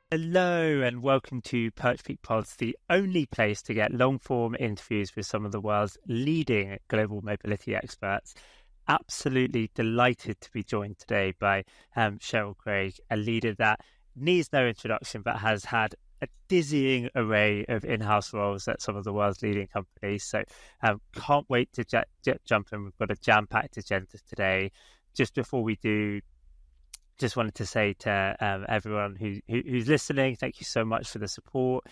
Hello and welcome to PerchPeek Pods, the only place to get long-form interviews with some of the world's leading global mobility experts. Absolutely delighted to be joined today by Cheryl Craig, a leader that needs no introduction but has had a dizzying array of in-house roles at some of the world's leading companies. So can't wait to jump in. We've got a jam-packed agenda today. Just before we do, just wanted to say to everyone who's listening, thank you so much for the support.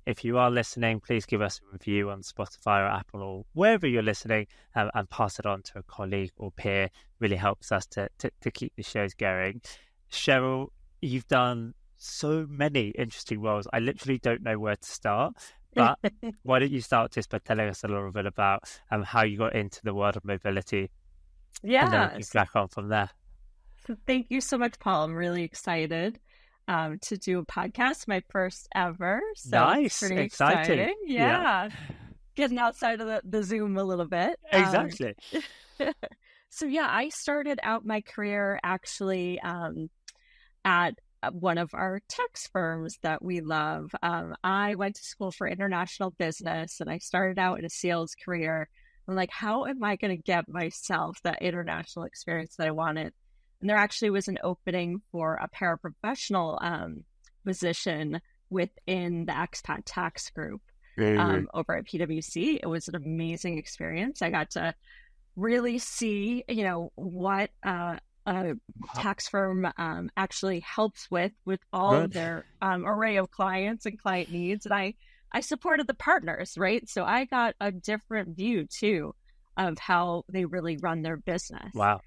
If you are listening, please give us a review on Spotify or Apple or wherever you're listening, and pass it on to a colleague or peer. Really helps us to keep the shows going. Cheryl, you've done so many interesting roles. I literally don't know where to start. But why don't you start just by telling us a little bit about how you got into the world of mobility? Yeah. And then we can crack on from there. Thank you so much, Paul. I'm really excited to do a podcast, my first ever. So nice, pretty exciting. Exciting. Yeah. Getting outside of the Zoom a little bit. Exactly. So yeah, I started out my career actually at one of our tax firms that we love. I went to school for international business and I started out in a sales career. I'm like, how am I going to get myself that international experience that I wanted? And there actually was an opening for a paraprofessional position within the Expat Tax group over at PwC. It was an amazing experience. I got to really see, what a tax firm actually helps with all of their array of clients and client needs. And I supported the partners, right? So I got a different view too of how they really run their business. Wow.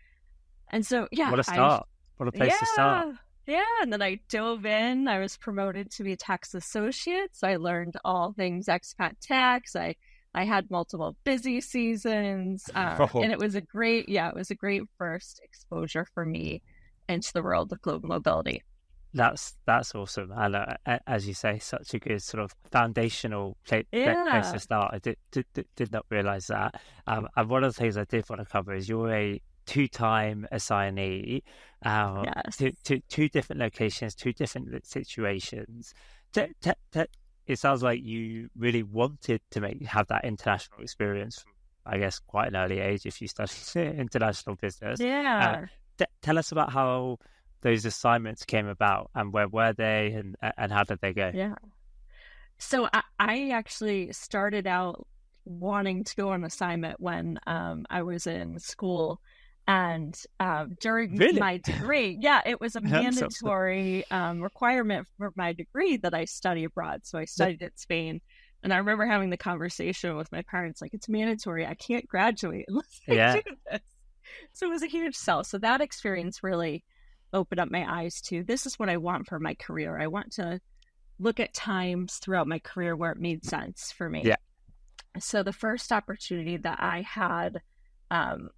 And so, yeah. What a start. What a place to start. Yeah. And then I dove in. I was promoted to be a tax associate. So I learned all things expat tax. I had multiple busy seasons. And it was a great first exposure for me into the world of global mobility. That's awesome. And as you say, such a good sort of foundational place to start. I did not realize that. And one of the things I did want to cover is you're a two-time assignee, to two different locations, two different situations. It sounds like you really wanted to have that international experience from, I guess, quite an early age if you studied international business. Yeah. Tell us about how those assignments came about and where were they and how did they go? Yeah. So I actually started out wanting to go on assignment when I was in school. And during my degree, it was a mandatory requirement for my degree that I study abroad. So I studied at Spain. And I remember having the conversation with my parents, like, it's mandatory. I can't graduate unless I do this. So it was a huge sell. So that experience really opened up my eyes to, this is what I want for my career. I want to look at times throughout my career where it made sense for me. Yeah. So the first opportunity that I had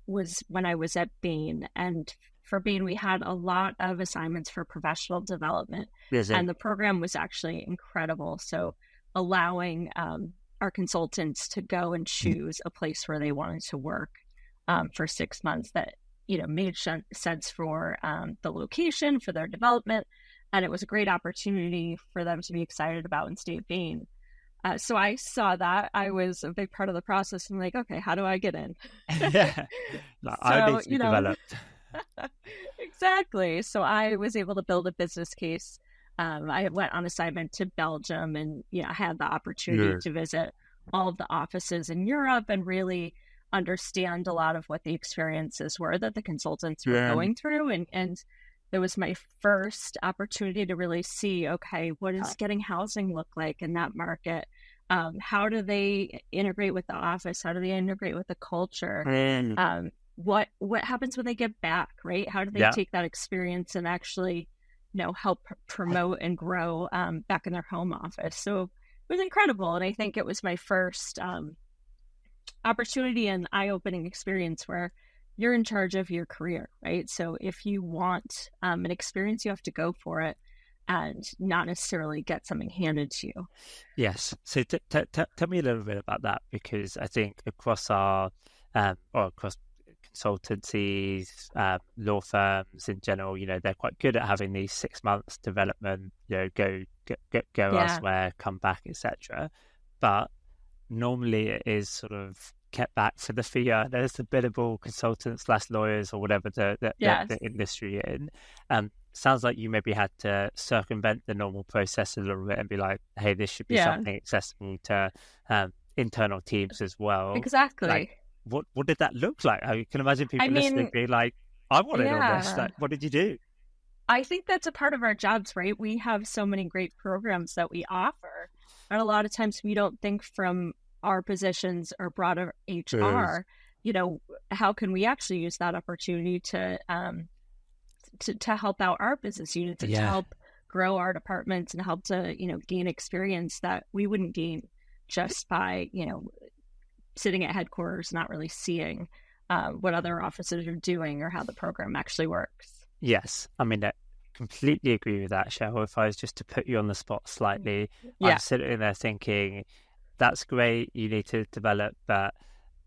was when I was at Bain. And for Bain, we had a lot of assignments for professional development. And the program was actually incredible. So allowing our consultants to go and choose a place where they wanted to work for 6 months that, made sense for the location, for their development. And it was a great opportunity for them to be excited about and stay at Bain. So I saw that. I was a big part of the process. I'm like, okay, how do I get in? I need to be developed. Exactly. So I was able to build a business case. I went on assignment to Belgium and I had the opportunity to visit all of the offices in Europe and really understand a lot of what the experiences were that the consultants were going through. And it was my first opportunity to really see, okay, what does getting housing look like in that market? How do they integrate with the office? How do they integrate with the culture? What happens when they get back, right? How do they take that experience and actually, help promote and grow back in their home office? So it was incredible. And I think it was my first opportunity and eye-opening experience where you're in charge of your career, right? So if you want an experience, you have to go for it and not necessarily get something handed to you. Yes. So tell me a little bit about that, because I think across our, or across consultancies, law firms in general, they're quite good at having these 6 months development, go Yeah. elsewhere, come back, etc. But normally it is sort of kept back for the fee earners, the billable consultants / lawyers or whatever Yes. the industry in. Sounds like you maybe had to circumvent the normal process a little bit and be like, hey, this should be something accessible to internal teams as well. Exactly. Like, what did that look like? I can imagine people listening being like, I want in on this. Like, what did you do? I think that's a part of our jobs, right? We have so many great programs that we offer. And a lot of times we don't think from our positions or broader HR, how can we actually use that opportunity to help out our business unit, to help grow our departments and help to, gain experience that we wouldn't gain just by, sitting at headquarters, not really seeing what other offices are doing or how the program actually works. Yes. I mean, I completely agree with that, Cheryl. If I was just to put you on the spot slightly, I'm sitting there thinking, that's great, you need to develop, but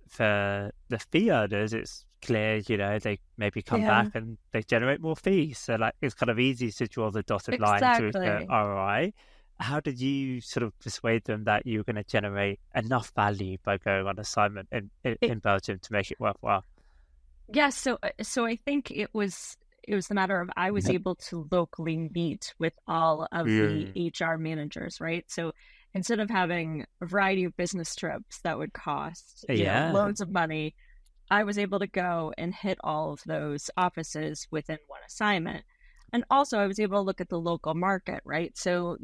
for the fee earners, it's clear, they maybe come back and they generate more fees. So like, it's kind of easy to draw the dotted line to the ROI. How did you sort of persuade them that you were going to generate enough value by going on assignment in Belgium to make it worthwhile? Yeah, so I think it was the matter of I was able to locally meet with all of the HR managers, right? So instead of having a variety of business trips that would cost loads of money, I was able to go and hit all of those offices within one assignment. And also I was able to look at the local market, right? So,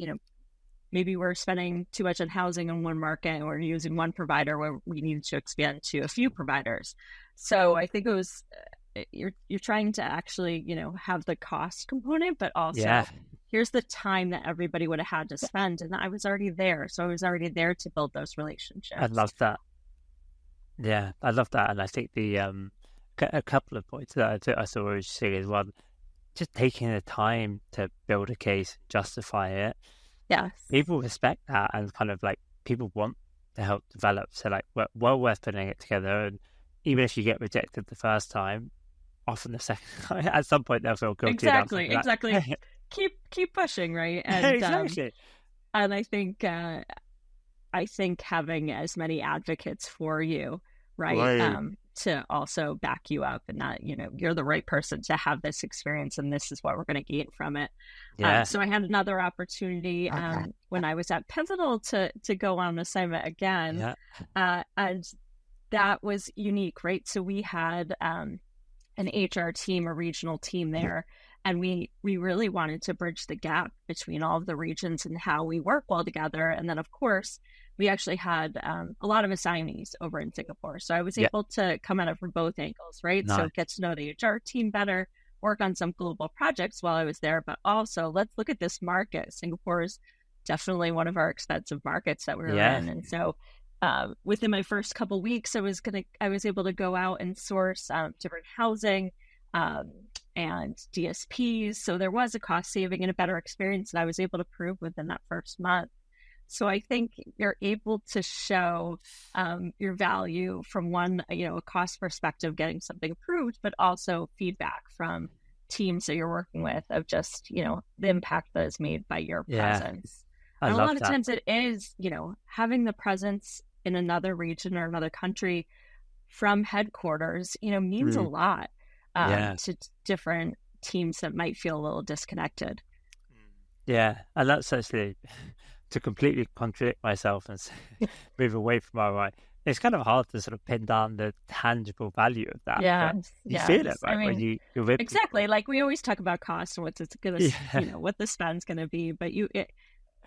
maybe we're spending too much on housing in one market and we're using one provider where we need to expand to a few providers. So I think it was, you're trying to actually, have the cost component, but also here's the time that everybody would have had to spend. And I was already there. So I was already there to build those relationships. I love that. Yeah, I love that. And I think a couple of points that I saw interesting is one, just taking the time to build a case, justify it. Yes. People respect that, and kind of like people want to help develop. So like, well worth putting it together. And even if you get rejected the first time, often the second time, at some point they'll feel guilty. Exactly. keep pushing, right? And exactly. And I think having as many advocates for you, right? To also back you up and that, you're the right person to have this experience and this is what we're going to gain from it. So I had another opportunity when I was at Pivotal to go on assignment again. And that was unique, right? So we had an HR team, a regional team there, and we really wanted to bridge the gap between all of the regions and how we work well together. And then, of course, we actually had a lot of assignees over in Singapore. So I was able to come at it from both angles, right? Nice. So get to know the HR team better, work on some global projects while I was there, but also let's look at this market. Singapore is definitely one of our expensive markets that we were in. And so within my first couple of weeks, I was able to go out and source different housing and DSPs. So there was a cost saving and a better experience that I was able to prove within that first month. So I think you're able to show your value from one, a cost perspective, getting something approved, but also feedback from teams that you're working with of just, the impact that is made by your presence. And a lot of times it is, having the presence in another region or another country from headquarters, means a lot to different teams that might feel a little disconnected. Yeah, and that's actually... to completely contradict myself and move away from ROI, it's kind of hard to sort of pin down the tangible value of that. Yeah, you feel it, right? When you're with exactly people. Like we always talk about cost and what's it's gonna, what the spend's gonna be. But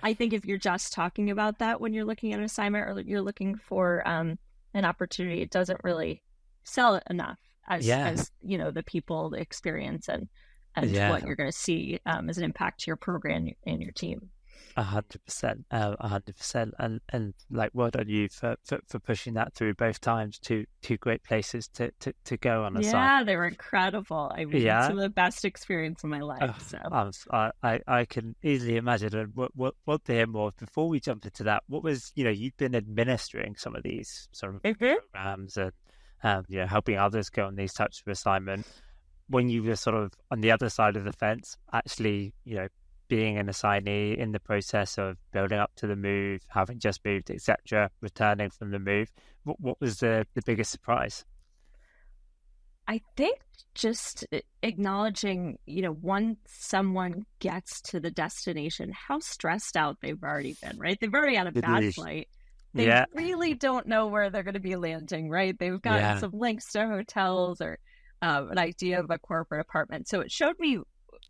I think if you're just talking about that when you're looking at an assignment or you're looking for an opportunity, it doesn't really sell it enough as the people, the experience, and what you're going to see as an impact to your program and your team. 100%, 100%, and like well done you for pushing that through both times. Two great places to go on a site. Yeah, they were incredible. I mean, some of the best experience of my life. So I can easily imagine. And what to hear more. Before we jump into that, what was you've been administering some of these sort of programs helping others go on these types of assignment. When you were sort of on the other side of the fence, actually, being an assignee in the process of building up to the move, having just moved, etc., returning from the move, what was the biggest surprise? I think just acknowledging, once someone gets to the destination, how stressed out they've already been, right? They've already had a bad flight. They really don't know where they're going to be landing, right? They've gotten some links to hotels or an idea of a corporate apartment. So it showed me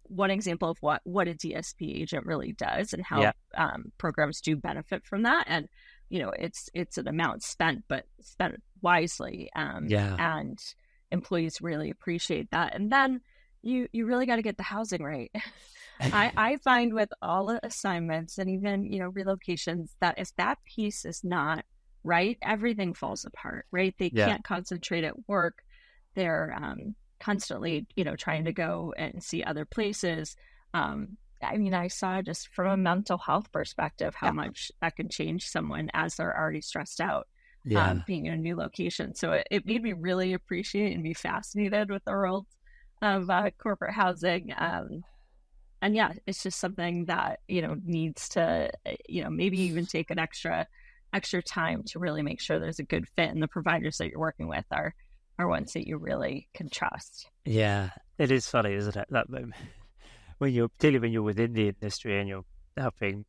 one example of what a DSP agent really does and how programs do benefit from that. And, it's an amount spent, but spent wisely. And employees really appreciate that. And then you really got to get the housing right. I find with all the assignments and even, relocations, that if that piece is not right, everything falls apart, right? They can't concentrate at work. They're constantly, trying to go and see other places. I saw just from a mental health perspective, how much that can change someone as they're already stressed out. Being in a new location. So it made me really appreciate and be fascinated with the world of corporate housing. And it's just something that, needs to, maybe even take an extra time to really make sure there's a good fit, and the providers that you're working with are ones that you really can trust. Yeah, it is funny, isn't it? That moment particularly when you're within the industry and you're helping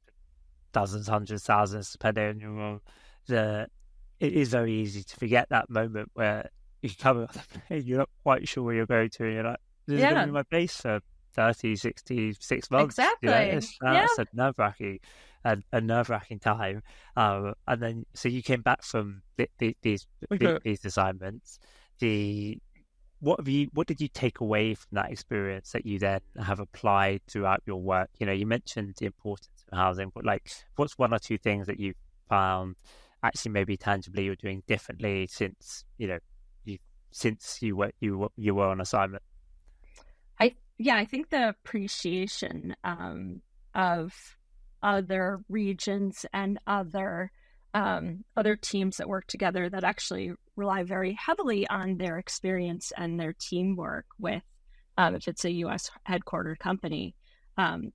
dozens, hundreds, thousands, depending on your role, it is very easy to forget that moment where you come on the plane, you're not quite sure where you're going to, and you're like, this is going to be my base for 30, 66 months. Exactly. It's a nerve-wracking time. And then, so you came back from these assignments. What did you take away from that experience that you then have applied throughout your work? You mentioned the importance of housing, but what's one or two things that you found actually maybe tangibly you're doing differently since you were on assignment? I think the appreciation of other regions and other teams that work together that actually rely very heavily on their experience and their teamwork with, if it's a U.S. headquartered company,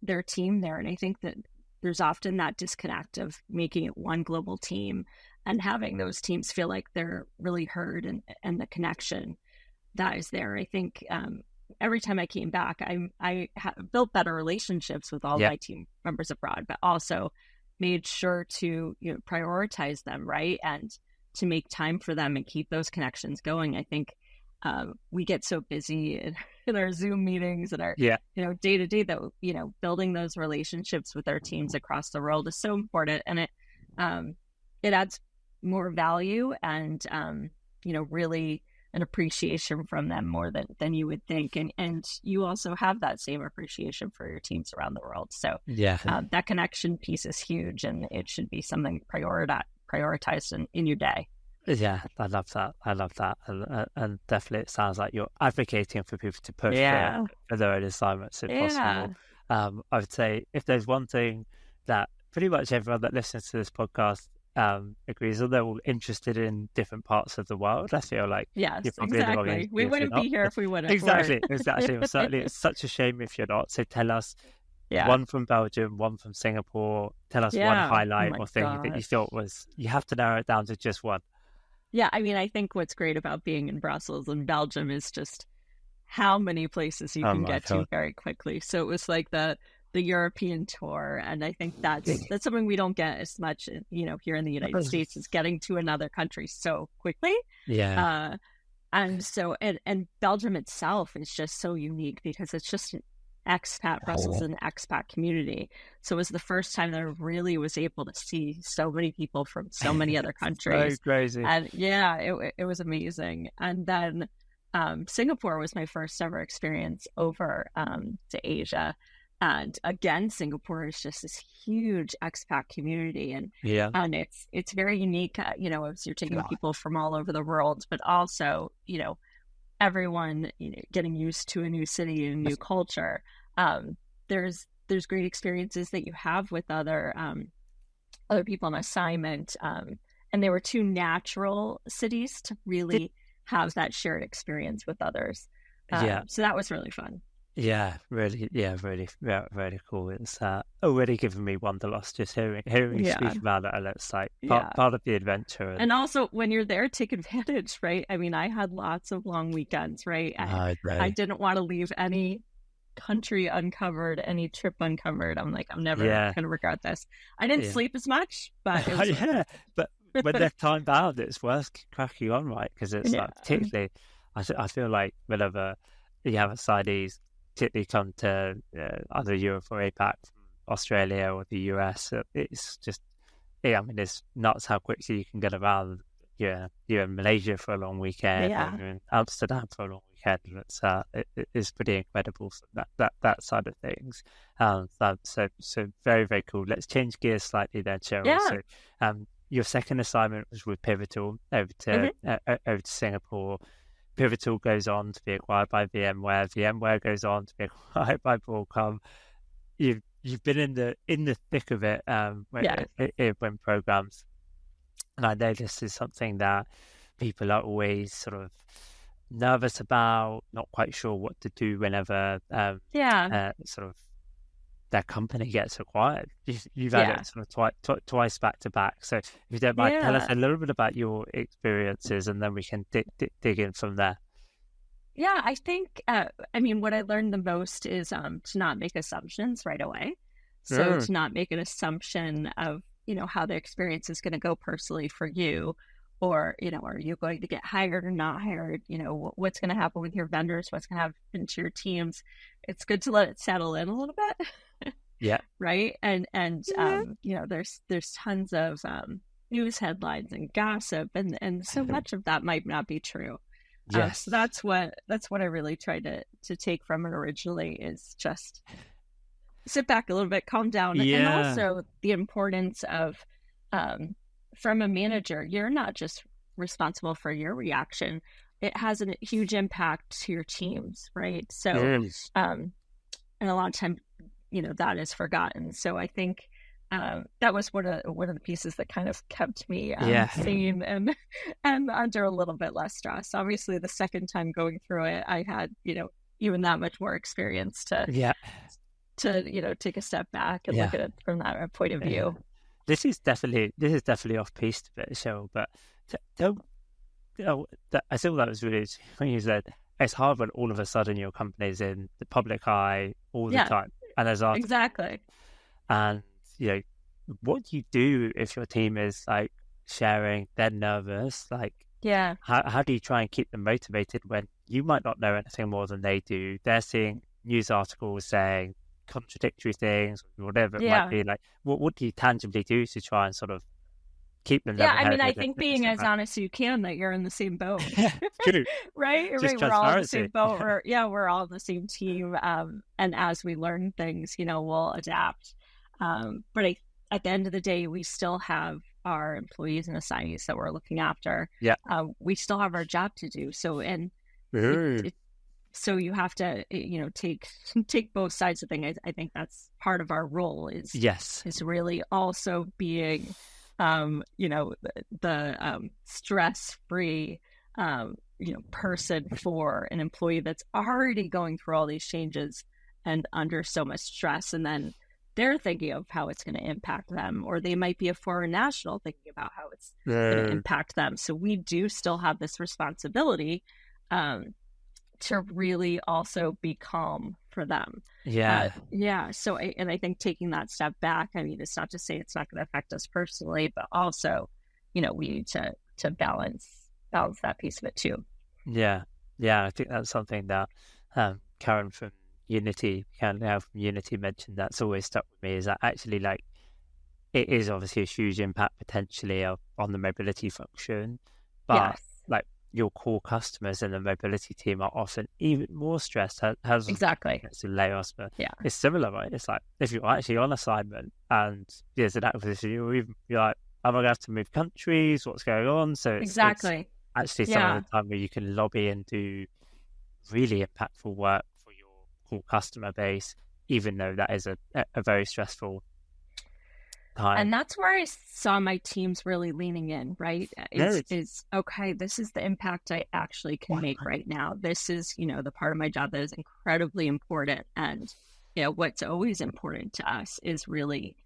their team there. And I think that there's often that disconnect of making it one global team and having those teams feel like they're really heard and the connection that is there. I think every time I came back, I built better relationships with all my team members abroad, but also made sure to prioritize them, right? And to make time for them and keep those connections going. I think we get so busy in our Zoom meetings and our day to day that building those relationships with our teams across the world is so important, and it adds more value and really an appreciation from them more than you would think, and you also have that same appreciation for your teams around the world. So that connection piece is huge, and it should be something prioritized in your day. Yeah, I love that. And definitely it sounds like you're advocating for people to push for their own assignments if possible. I would say if there's one thing that pretty much everyone that listens to this podcast agrees on, they're all interested in different parts of the world. I feel like you're exactly. We wouldn't be here if we wouldn't. Exactly. Certainly, it's such a shame if you're not. So tell us one from Belgium, one from Singapore. Tell us one highlight or thing that you thought was, you have to narrow it down to just one. Yeah, I think what's great about being in Brussels and Belgium is just how many places you can get to very quickly. So it was like the European tour, and I think that's something we don't get as much, here in the United States, is getting to another country so quickly. And so and Belgium itself is just so unique because it's just an expat Brussels and expat community. So it was the first time that I really was able to see so many people from so many other countries. So crazy. And it was amazing. And then Singapore was my first ever experience over to Asia. And again, Singapore is just this huge expat community, and it's very unique. As you're taking people from all over the world, but also everyone getting used to a new city and a new culture. There's great experiences that you have with other people on assignment, and they were two natural cities to really have that shared experience with others. Yeah. So that was really fun. Yeah, really, really cool. It's already given me wanderlust just hearing you Yeah. speak about it, and it's like Yeah. part of the adventure. And also when you're there, take advantage, right? I mean, I had lots of long weekends, right? I didn't want to leave any country uncovered, any trip uncovered. I'm like, I'm never Yeah, going to regret this. I didn't yeah, sleep as much, but it was yeah. But when they're time bound, it's worth cracking on, right? Because it's yeah. like particularly, I feel like whenever you have assignees particularly come to either Europe or APAC from Australia or the US, it's just, yeah, I mean, it's nuts how quickly you can get around. Yeah, you're in Malaysia for a long weekend, or Yeah. you're in Amsterdam for a long weekend. And it's pretty incredible from that side of things. So very, very cool. Let's change gears slightly then, Cheryl. Yeah. So your second assignment was with Pivotal over to Singapore. Pivotal goes on to be acquired by VMware. VMware goes on to be acquired by Broadcom. You've been in the thick of it when programs, and I know this is something that people are always sort of nervous about, not quite sure what to do whenever sort of their company gets acquired. You've had it sort of twice back to back. So if you don't mind, tell us a little bit about your experiences, and then we can dig in from there. Yeah, I think, I mean, what I learned the most is to not make assumptions right away. So to not make an assumption of, how the experience is going to go personally for you, or, are you going to get hired or not hired? What's going to happen with your vendors? What's going to happen to your teams? It's good to let it settle in a little bit. Yeah. Right. And there's tons of news headlines and gossip, and so much of that might not be true. Yes. So that's what I really tried to take from it originally, is just sit back a little bit, calm down. Yeah. And also the importance of, from a manager, you're not just responsible for your reaction. It has a huge impact to your teams, right? So, and a lot of time, that is forgotten. So I think that was one of the pieces that kind of kept me sane and under a little bit less stress. Obviously, the second time going through it, I had even that much more experience to take a step back and look at it from that point of view. This is definitely off piste a bit, Cheryl. But I thought that was really, when you said it's hard when all of a sudden your company's in the public eye all the time, and there's exactly. And what do you do if your team is like sharing, they're nervous? Like, how do you try and keep them motivated when you might not know anything more than they do? They're seeing news articles saying contradictory things, whatever it might be. Like, what do you tangibly do to try and sort of keep them? I mean, I think being as honest as you can that you're in the same boat. True. Right? We're all in the same boat. We're all in the same team. And as we learn things, we'll adapt. But at the end of the day, we still have our employees and assignees that we're looking after. Yeah. We still have our job to do. So, so you have to, take both sides of things. I think that's part of our role is really also being, the stress-free, person for an employee that's already going through all these changes and under so much stress. And then they're thinking of how it's going to impact them, or they might be a foreign national thinking about how it's going to impact them. So we do still have this responsibility to really also be calm for them. So I think taking that step back, I mean, it's not to say it's not going to affect us personally, but also, we need to balance that piece of it too. I think that's something that Karen from Unity mentioned that's always stuck with me, is that actually, like, it is obviously a huge impact potentially on the mobility function, but like your core customers and the mobility team are often even more stressed. Exactly. It's layoffs, but it's similar, right? It's like if you're actually on assignment and there's an acquisition, you're like, am I going to have to move countries? What's going on? So it's actually some of the time where you can lobby and do really impactful work for your core customer base, even though that is a very stressful time. And that's where I saw my teams really leaning in, right? Is okay, this is the impact I actually can make right now. This is, the part of my job that is incredibly important. And, what's always important to us is really,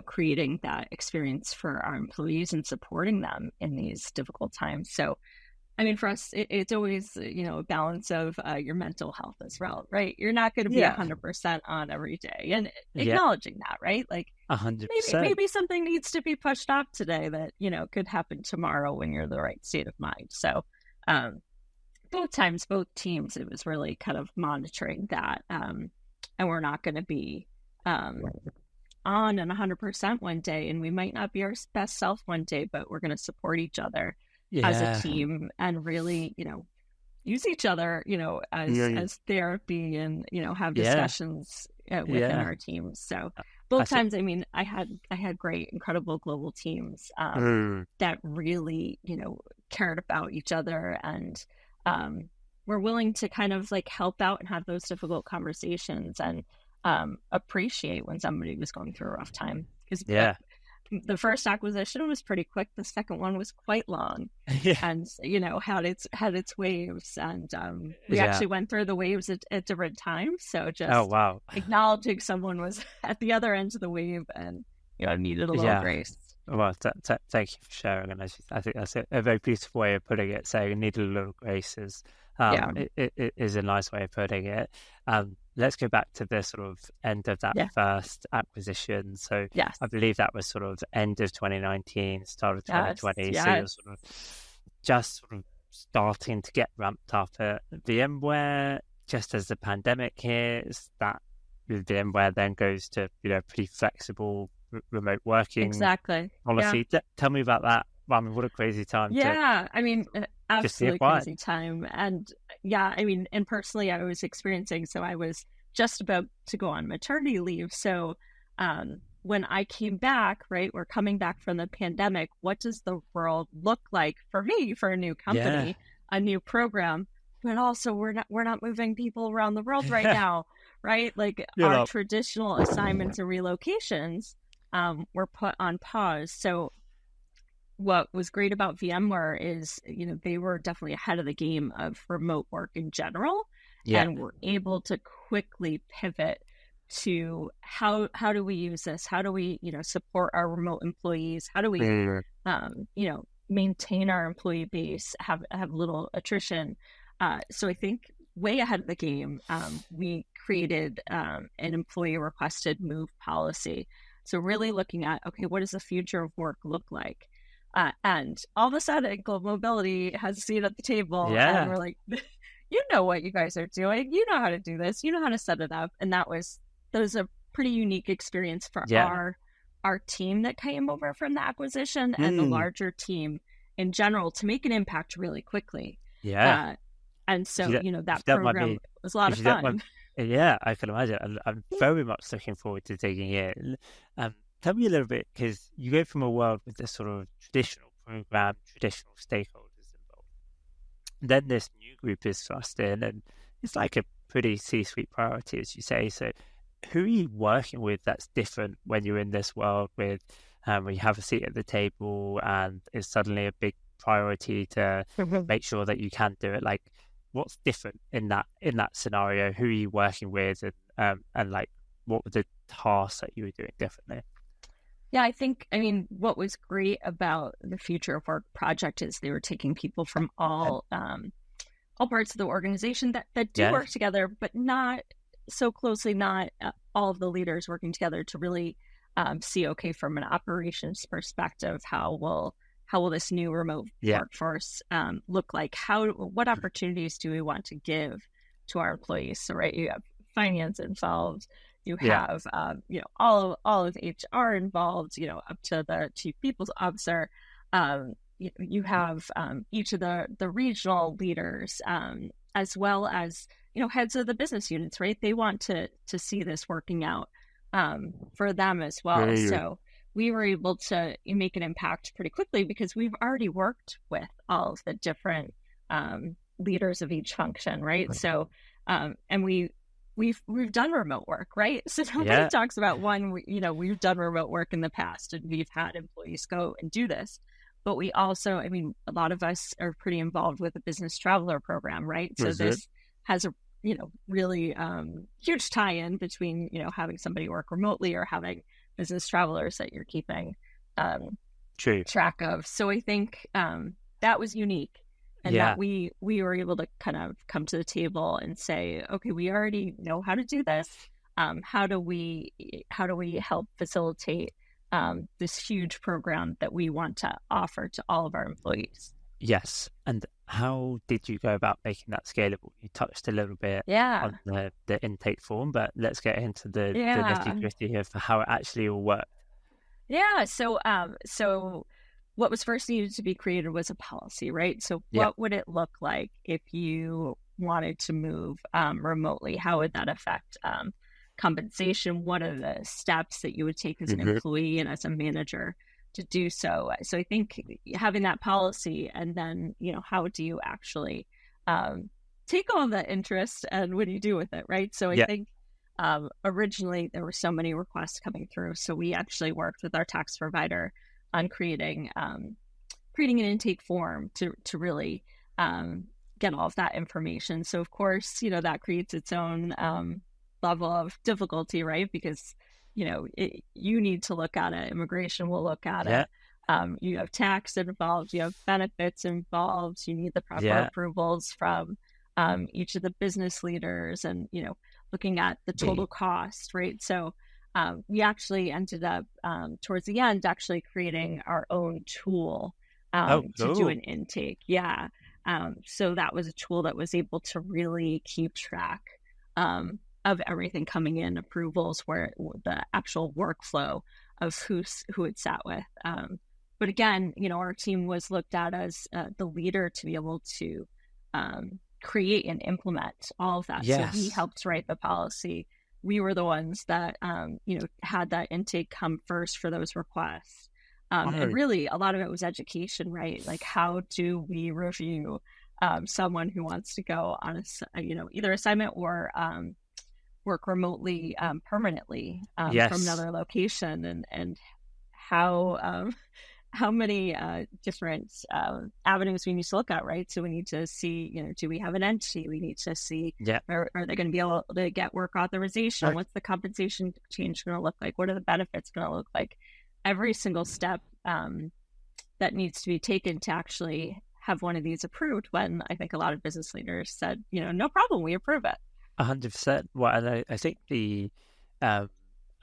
creating that experience for our employees and supporting them in these difficult times. So, I mean, for us, it's always, a balance of your mental health as well, right? You're not going to be 100% on every day, and acknowledging that, right? Like 100%. maybe something needs to be pushed off today that, could happen tomorrow when you're in the right state of mind. So both teams, it was really kind of monitoring that. And we're not going to be on and 100% one day, and we might not be our best self one day, but we're going to support each other as a team and really, use each other, as therapy and, have discussions within our teams. So both times, I mean, I had great, incredible global teams that really, cared about each other and were willing to kind of like help out and have those difficult conversations and appreciate when somebody was going through a rough time. Because the first acquisition was pretty quick. The second one was quite long, and had its waves. And we actually went through the waves at different times. So just acknowledging someone was at the other end of the wave, and needed a little grace. Well, thank you for sharing. And I think that's a very beautiful way of putting it. Saying needed a little grace is it is a nice way of putting it. Let's go back to the sort of end of that first acquisition. So I believe that was sort of end of 2019, start of 2020. So you're sort of starting to get ramped up at VMware just as the pandemic hits. That VMware then goes to pretty flexible remote working policy. Tell me about that. I mean, what a crazy time. I mean, absolutely crazy time. And and personally, I was experiencing, so I was just about to go on maternity leave. So when I came back, right, we're coming back from the pandemic. What does the world look like for me, for a new company, a new program? But also we're not moving people around the world right now, right? Like our traditional assignments and relocations were put on pause. So what was great about VMware is, they were definitely ahead of the game of remote work in general, and were able to quickly pivot to how do we use this? How do we, support our remote employees? How do we, maintain our employee base, have little attrition? So I think way ahead of the game, we created an employee requested move policy. So really looking at, okay, what does the future of work look like? And all of a sudden, global mobility has a seat at the table. And we're like, you know what you guys are doing. You know how to do this. You know how to set it up. And that was a pretty unique experience for our team that came over from the acquisition and the larger team in general to make an impact really quickly. And so, that program was a lot of fun. I can imagine. I'm very much looking forward to digging in. Tell me a little bit, because you go from a world with this sort of traditional program, traditional stakeholders involved. Then this new group is thrust in, and it's like a pretty C-suite priority, as you say. So who are you working with that's different when you're in this world with, when you have a seat at the table and it's suddenly a big priority to make sure that you can do it? Like, what's different in that scenario? Who are you working with, and like, what were the tasks that you were doing differently? Yeah, I mean, what was great about the Future of Work project is they were taking people from all parts of the organization that do work together, but not so closely, not all of the leaders working together to really see, okay, from an operations perspective, how will this new remote workforce look like? What opportunities do we want to give to our employees? So, right, you have finance involved. You have, all of HR involved, up to the chief people officer. You have each of the regional leaders, as well as, heads of the business units, right? They want to see this working out for them as well. So we were able to make an impact pretty quickly because we've already worked with all of the different leaders of each function, right? So, and we we've done remote work, right? So nobody talks about we've done remote work in the past and we've had employees go and do this. But we also, I mean, a lot of us are pretty involved with the business traveler program, right? So this has a, really huge tie-in between, having somebody work remotely or having business travelers that you're keeping track of. So I think that was unique. And that we were able to kind of come to the table and say, okay, we already know how to do this. How do we help facilitate this huge program that we want to offer to all of our employees? Yes. And how did you go about making that scalable? You touched a little bit on the intake form, but let's get into the nitty-gritty here for how it actually all worked. Yeah. So what was first needed to be created was a policy, right? So what would it look like if you wanted to move remotely? How would that affect compensation? What are the steps that you would take as an employee and as a manager to do so? So I think having that policy, and then, how do you actually take all that interest and what do you do with it, right? So I think originally there were so many requests coming through. So we actually worked with our tax provider on creating an intake form to really get all of that information. So of course, that creates its own level of difficulty, right? Because, you need to look at it. Immigration will look at it. You have tax involved, you have benefits involved, you need the proper approvals from each of the business leaders and, looking at the total cost, right? So we actually ended up towards the end actually creating our own tool to do an intake. So that was a tool that was able to really keep track of everything coming in, approvals, where the actual workflow of who it sat with. But again, our team was looked at as the leader to be able to create and implement all of that. So we helped write the policy. We were the ones that, had that intake come first for those requests. And really, a lot of it was education, right? Like, how do we review someone who wants to go on either assignment or work remotely permanently from another location, and how many different avenues we need to look at, right? So we need to see, do we have an entity? We need to see, are they going to be able to get work authorization? Right. What's the compensation change going to look like? What are the benefits going to look like? Every single step that needs to be taken to actually have one of these approved, when I think a lot of business leaders said, no problem, we approve it. 100%. Well, and I think I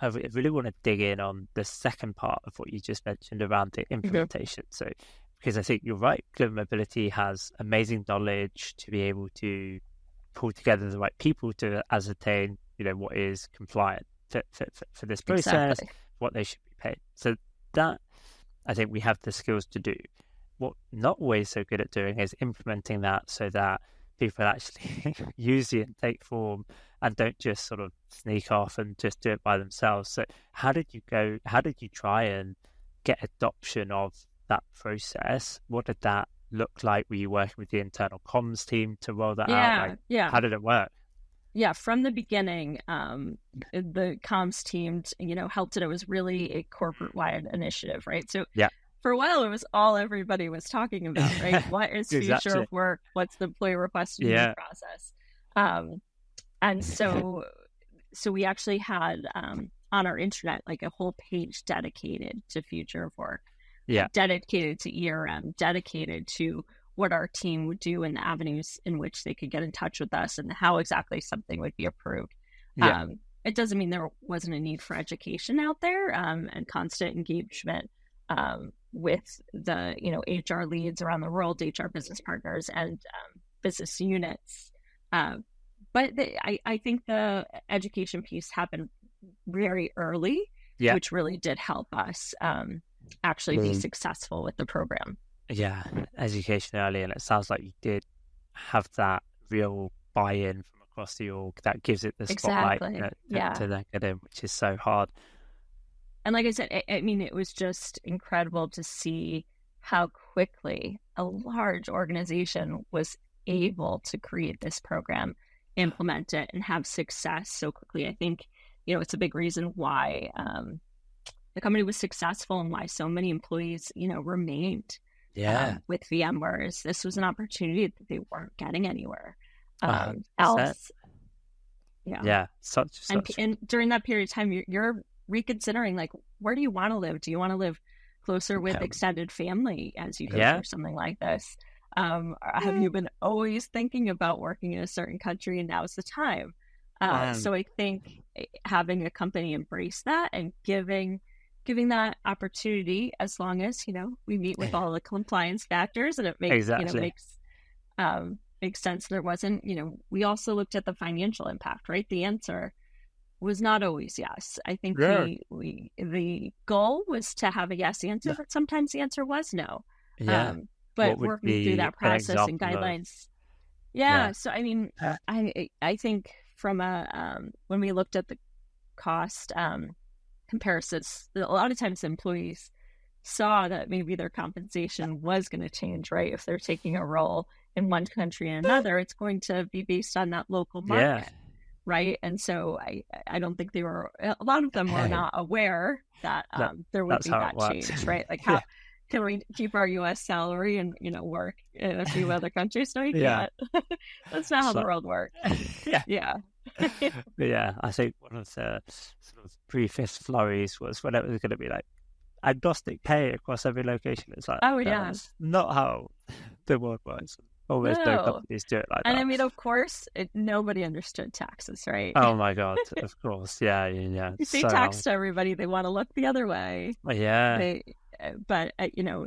really want to dig in on the second part of what you just mentioned around the implementation. So, because I think you're right, Global Mobility has amazing knowledge to be able to pull together the right people to ascertain, what is compliant for this process, what they should be paid. So that, I think we have the skills to do. What not always so good at doing is implementing that so that people actually use the intake form and don't just sort of sneak off and just do it by themselves. So how did you try and get adoption of that process? What did that look like? Were you working with the internal comms team to roll that out? How did it work? Yeah, from the beginning, the comms team, helped it. It was really a corporate-wide initiative, right? So for a while, it was all everybody was talking about, right? What is future of work? What's the employee request process? And so we actually had on our intranet like a whole page dedicated to future of work, dedicated to ERM, dedicated to what our team would do and the avenues in which they could get in touch with us and how exactly something would be approved. It doesn't mean there wasn't a need for education out there and constant engagement with the HR leads around the world, HR business partners and business units. But I think the education piece happened very early, which really did help us actually be successful with the program. Yeah, education early, and it sounds like you did have that real buy-in from across the org that gives it the spotlight to then get in, which is so hard. And like I said, I mean, it was just incredible to see how quickly a large organization was able to create this program implement it and have success so quickly. I think, it's a big reason why the company was successful and why so many employees, remained with VMware. This was an opportunity that they weren't getting anywhere else. Yeah. And during that period of time, you're reconsidering, like, where do you want to live? Do you want to live closer with extended family as you go through something like this? Have you been always thinking about working in a certain country and now's the time? So I think having a company embrace that and giving that opportunity, as long as, we meet with all the compliance factors and it makes, makes sense. There wasn't, we also looked at the financial impact, right? The answer was not always yes. I think the goal was to have a yes answer, but sometimes the answer was no. But working through that process and guidelines. So, I mean, I think from when we looked at the cost comparisons, a lot of times employees saw that maybe their compensation was going to change, right? If they're taking a role in one country and another, it's going to be based on that local market, right? And so I don't think a lot of them were not aware that there would be that change, right? Like how can we keep our U.S. salary and, work in a few other countries? No, you can't. That's not how the world works. I think one of the sort of briefest flurries was when it was going to be like agnostic pay across every location. It's like, that's not how the world works. Almost no companies do it like that. And I mean, of course, nobody understood taxes, right? Oh my God, of course. Yeah. You say tax to everybody, they want to look the other way. But,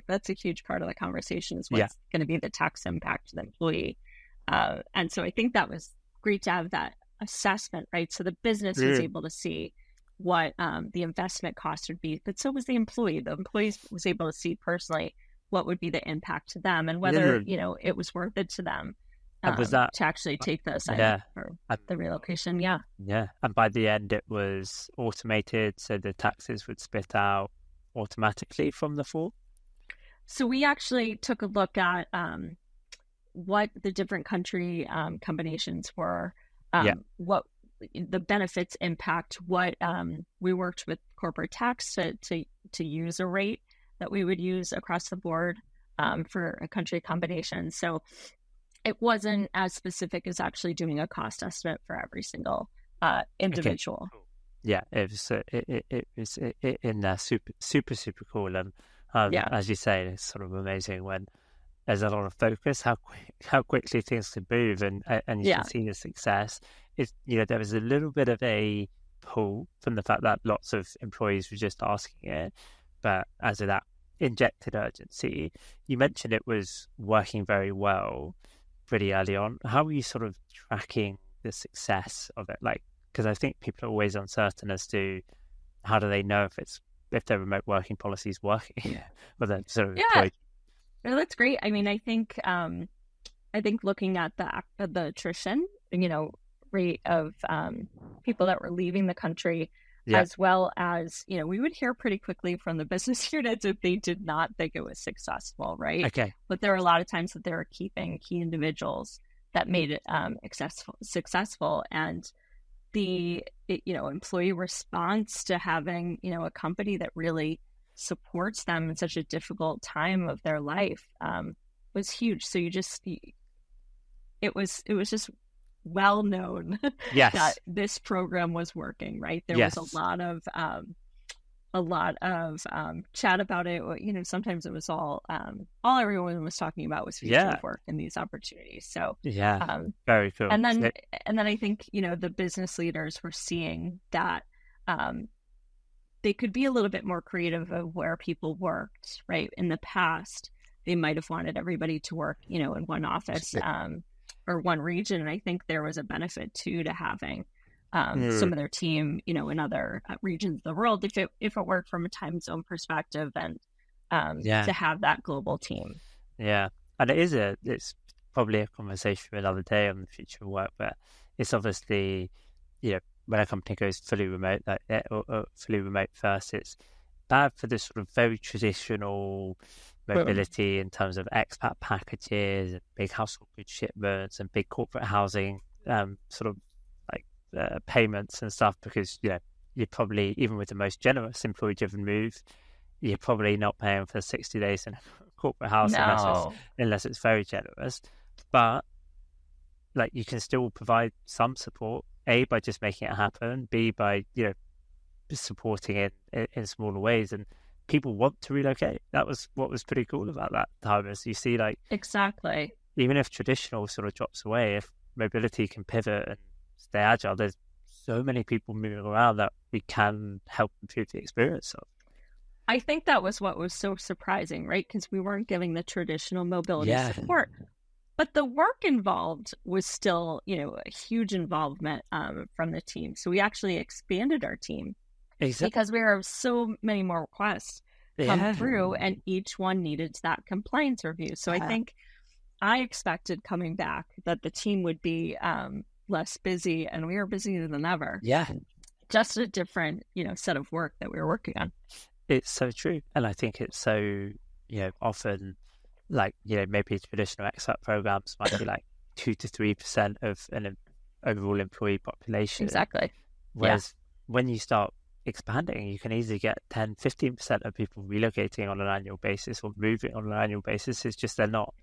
that's a huge part of the conversation is what's going to be the tax impact to the employee. And so I think that was great to have that assessment, right? So the business was able to see what the investment cost would be, but so was the employee. The employees was able to see personally what would be the impact to them and whether, it was worth it to them to actually take the assignment for the relocation. Yeah. And by the end, it was automated. So the taxes would spit out automatically from the form. So we actually took a look at what the different country combinations were, what the benefits impact, what we worked with corporate tax to use a rate that we would use across the board for a country combination. So it wasn't as specific as actually doing a cost estimate for every single individual. Okay. Yeah, it was in there, super cool. And as you say, it's sort of amazing when there's a lot of focus, how quickly things can move, and you can see the success. It's, there was a little bit of a pull from the fact that lots of employees were just asking it, but as of that injected urgency, you mentioned it was working very well pretty early on. How were you sort of tracking the success of it? Like, because I think people are always uncertain as to how do they know if their remote working policy is working. But then sort of no, that's great. I mean, I think looking at the attrition, rate of people that were leaving the country, as well as, we would hear pretty quickly from the business units if they did not think it was successful, right? Okay. But there were a lot of times that they were keeping key individuals that made it successful, and the employee response to having a company that really supports them in such a difficult time of their life was huge. So it was just well known that this program was working, right? There was a lot of chat about it. Sometimes it was all everyone was talking about was future of work and these opportunities. So very cool. And then I think the business leaders were seeing that they could be a little bit more creative of where people worked, right? In the past, they might have wanted everybody to work, in one office or one region. And I think there was a benefit too to having some of their team, in other regions of the world, if it worked from a time zone perspective, and to have that global team. Yeah, and it's probably a conversation for another day on the future of work, but it's obviously, when a company goes fully remote, or fully remote first, it's bad for this sort of very traditional mobility in terms of expat packages, and big household goods shipments, and big corporate housing sort of like payments and stuff, because you're probably, even with the most generous employee-driven move, you're probably not paying for 60 days in a corporate house unless it's very generous. But like, you can still provide some support, A, by just making it happen, B, by supporting it in smaller ways. And people want to relocate. That was what was pretty cool about that time, is you see, like, exactly, even if traditional sort of drops away, if mobility can pivot and stay agile, there's so many people moving around that we can help improve the experience of. I think that was what was so surprising, right? Because we weren't giving the traditional mobility support, but the work involved was still, a huge involvement from the team. So we actually expanded our team because we have so many more requests come through, and each one needed that compliance review. So I think I expected coming back that the team would be less busy, and we were busier than ever. Yeah. Just a different, set of work that we were working on. It's so true. And I think it's so, often, like, maybe traditional expat programs might be like 2 to 3% of an overall employee population. Exactly. Whereas when you start expanding, you can easily get 10, 15% of people relocating on an annual basis or moving on an annual basis. It's just they're not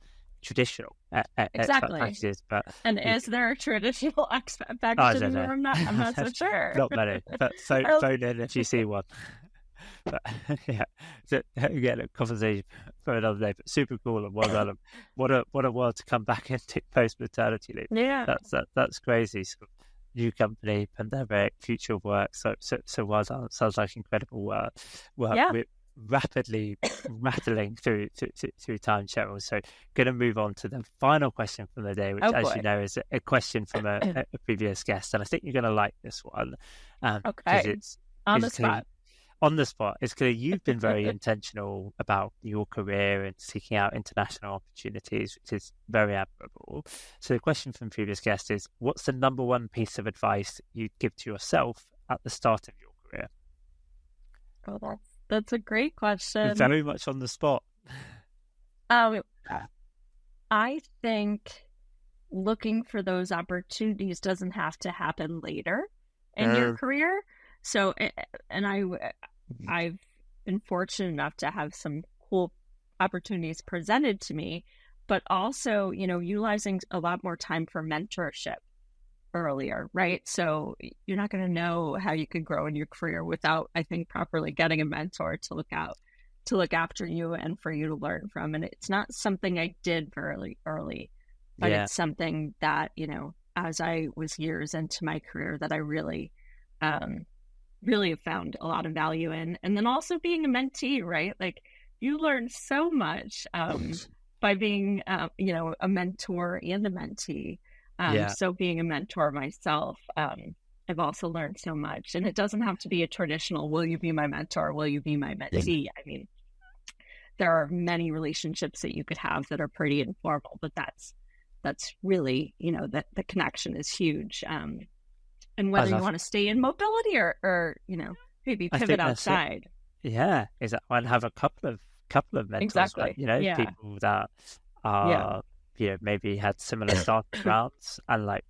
traditional expat packages. But is there a traditional expat package? I'm not so sure. Not many, but phone in if you see one. But so, again, a conversation for another day. But super cool, and well done. What a world to come back into post maternity leave. Yeah, that's crazy. Sort of new company, pandemic, future of work. So well done. Sounds like incredible work. Yeah. We're rapidly rattling through time, Cheryl. So going to move on to the final question from the day, which, as you know, is a question from a previous guest, and I think you're going to like this one. Okay. On the spot. On the spot. It's clear you've been very intentional about your career and seeking out international opportunities, which is very admirable. So the question from previous guests is, what's the number one piece of advice you'd give to yourself at the start of your career? Oh, that's a great question. Very much on the spot. I think looking for those opportunities doesn't have to happen later in your career. So, and I've been fortunate enough to have some cool opportunities presented to me, but also, utilizing a lot more time for mentorship earlier, right? So you're not going to know how you could grow in your career without, I think, properly getting a mentor to look after you and for you to learn from. And it's not something I did very early, but it's something that, as I was years into my career, that I really have found a lot of value in. And then also being a mentee, right? Like, you learn so much by being, a mentor and a mentee. So being a mentor myself, I've also learned so much. And it doesn't have to be a traditional, will you be my mentor? Will you be my mentee? I mean, there are many relationships that you could have that are pretty informal, but that's really, the connection is huge. And whether you want to stay in mobility or maybe pivot outside. Yeah, is that I'd have a couple of mentors, exactly. But, people that are maybe had similar starting grounds and like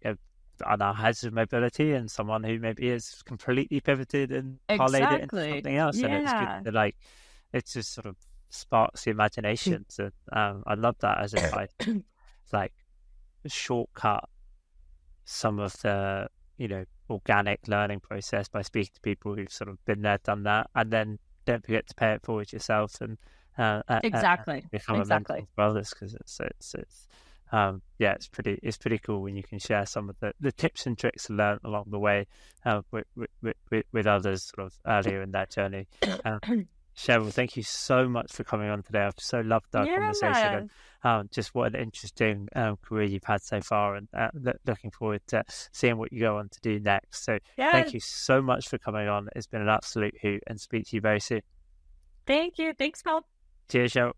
are now heads of mobility, and someone who maybe is completely pivoted and parlayed it into something else. And it's good to it just sort of sparks the imaginations, and I love that as advice. It's like shortcut some of the organic learning process by speaking to people who've sort of been there, done that, and then don't forget to pay it forward yourself and become a mentor for others, because it's pretty cool when you can share some of the tips and tricks learned along the way with others sort of earlier in that journey. Cheryl, thank you so much for coming on today. I've so loved our conversation, and just what an interesting career you've had so far, and looking forward to seeing what you go on to do next. So thank you so much for coming on. It's been an absolute hoot, and speak to you very soon. Thank you. Thanks, Paul. Cheers, Cheryl.